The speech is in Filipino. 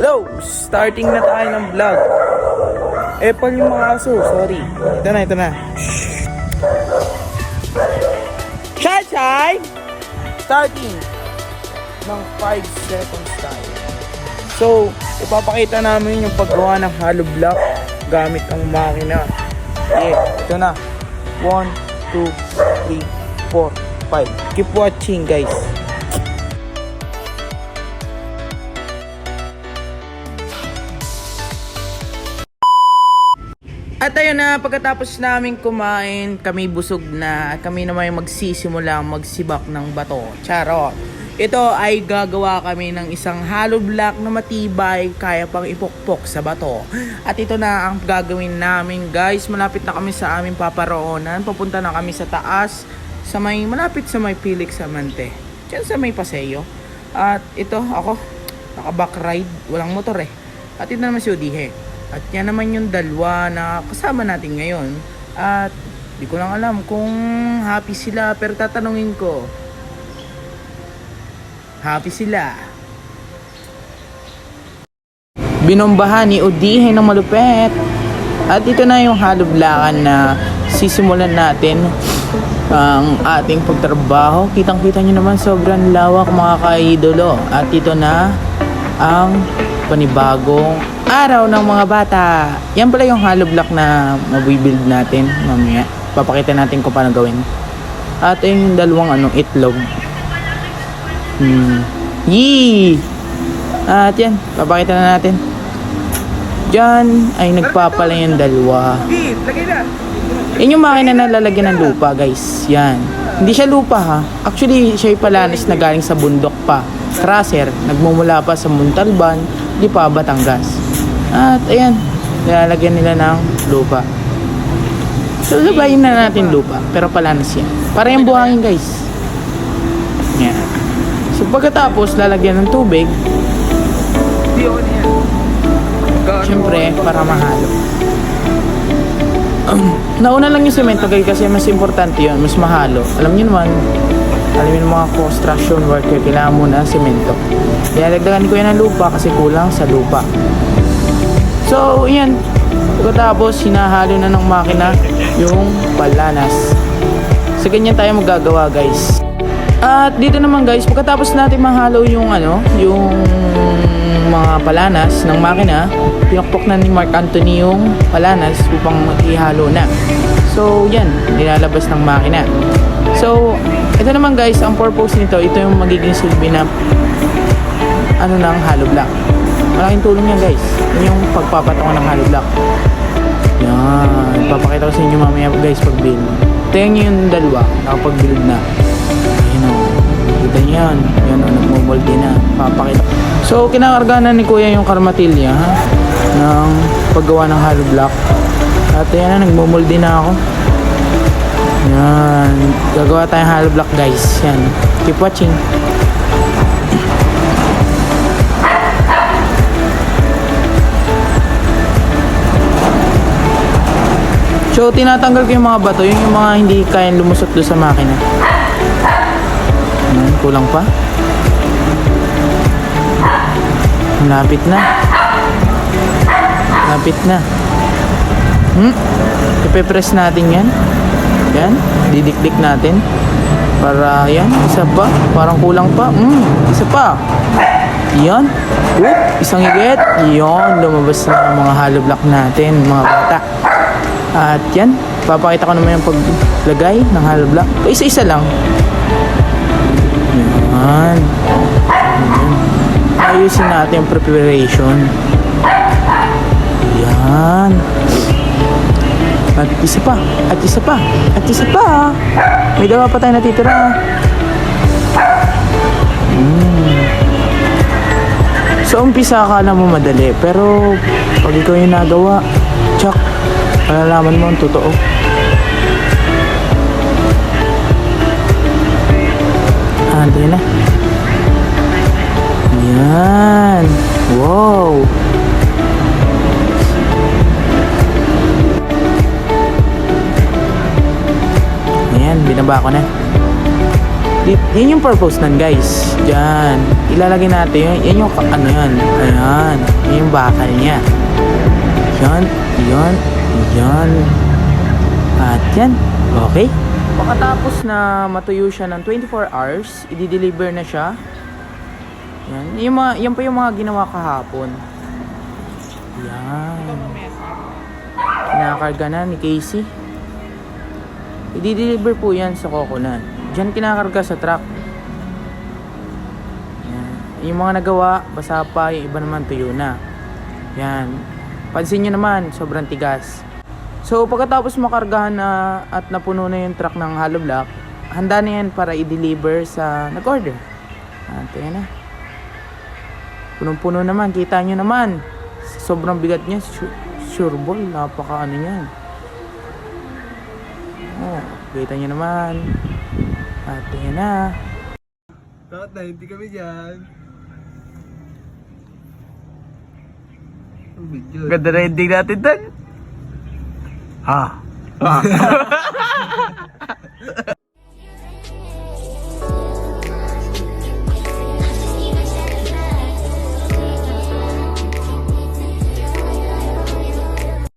Hello! Starting na tayo ng vlog. Apple yung mga aso, sorry. Ito na. Chai! Starting ng 5 seconds tayo. So, ipapakita namin yung paggawa ng hollow block gamit ang makina. Ito na. 1, 2, 3, 4, 5. Keep watching, guys. At ayun na, pagkatapos namin kumain, kami busog na. Kami naman yung magsisimula magsibak ng bato. Charot! Ito ay gagawa kami ng isang hollow block na matibay, kaya pang ipokpok sa bato. At ito na ang gagawin namin, guys. Malapit na kami sa aming paparoonan. Papunta na kami sa taas, malapit sa may Felix Amante. Diyan sa may Paseo. At ito, ako, naka-back ride. Walang motor eh. At ito naman si Odihe. At yan naman yung dalawa na kasama natin ngayon. At di ko lang alam kung happy sila, pero tatanungin ko. Happy sila. Binombahan ni Odihe ng malupet. At ito na yung hollow blockan na sisimulan natin ang ating pagtrabaho. Kitang-kita nyo naman, sobrang lawak mga kaidolo. At ito na ang panibagong araw ng mga bata. Yan pala yung hollow block na mabibuild natin mamaya. Papakita natin kung paano gawin. At yung dalawang itlog. Yee! At yan, papakita na natin. Diyan ay nagpapala yung dalawa. Yan yung makina na lalagyan ng lupa, guys. Yan. Hindi siya lupa ha. Actually, siya yung palanis na galing sa bundok pa. Crusher, nagmumula pa sa Montalban, di pa Batangas. At ayan, nilalagyan nila ng lupa. So, sabayin na natin lupa, pero palanas yan. Para yung buhangin, guys. Yan. So, pagkatapos, lalagyan ng tubig. Siyempre, para mahalo. Nauna lang yung semento, guys, kasi mas importante yun, mas mahalo. Alam niyo naman, yung mga construction worker, kailangan muna semento. Dagdagan ko yan ng lupa kasi kulang sa lupa. So, yan. Pagkatapos, hinahalo na ng makina yung palanas. So, ganyan tayo magagawa, guys. At dito naman, guys, pagkatapos natin mahalo yung mga palanas ng makina, pinakpok na ni Mark Anthony yung palanas upang ihalo na. So, yan. Nilalabas ng makina. So, ito naman, guys, ang purpose nito, ito yung magiging silbi na ng hollow block. Malaking tulong yan, guys. Yun yung pagpapatungan ng hollow block. Yan. Papakita ko sa inyo mamaya, guys, pag build. Tingnan nyo yung dalawa, nakapag-build na. Ayan o. Kita nyo yan. Yan o, nagmumolde na. Papakita. So, kinakarga na ni Kuya yung karmatilya, ha? Ng paggawa ng hollow block. At ayan na, nagmumolde na ako. Yan. Gagawa tayong hollow block, guys. Yan. Keep watching. So, tinatanggal ko yung mga bato. Yung mga hindi kayang lumusot doon sa makina. Yan. Kulang pa. Lapit na. Lapit na. Ipe-press natin yan. Yan, didikdik natin para yan, isa pa, parang kulang pa, isa pa, yan, isang higit, yan, lumabas na mga hollow block natin, mga bata. At yan, papakita ko naman yung paglagay ng hollow block, isa-isa lang. Yan, ayusin natin yung preparation. Yan. At isa pa, at isa pa, at isa pa. May dalawa pa tayo natitira. So, umpisa akala mo madali, pero pag ikaw yung nagawa, tsak, malalaman mo ang totoo. Andun na. Yan. Wow. Ayan, binaba ko na. Yan yung purpose nun guys. Diyan. Ilalagay natin yun. Yan yung ano yan. Ayan. Yan yung bakal niya. Yan. Yan. Yan. At yan. Okay. Pagkatapos na matuyo siya ng 24 hours, i-deliver na siya. Yan. Yan pa yung mga ginawa kahapon. Yan. Kinakarga na ni Casey. I-deliver po yan sa Coconut. Diyan kinakarga sa truck. Yan. Yung mga nagawa, basa pa. Yung iba naman tuyo na. Yan. Pansin nyo naman, sobrang tigas. So, pagkatapos makargahan na at napuno na yung truck ng hollow block, handa na yan para i-deliver sa nag-order. Ito yan na. Punong-puno naman. Kita nyo naman. Sobrang bigat niya. Sure ball. Napaka ano yan. Oh, kita nyo naman. At yan na. Bakit na hindi kami dyan? Ganda na ending natin doon. Ha?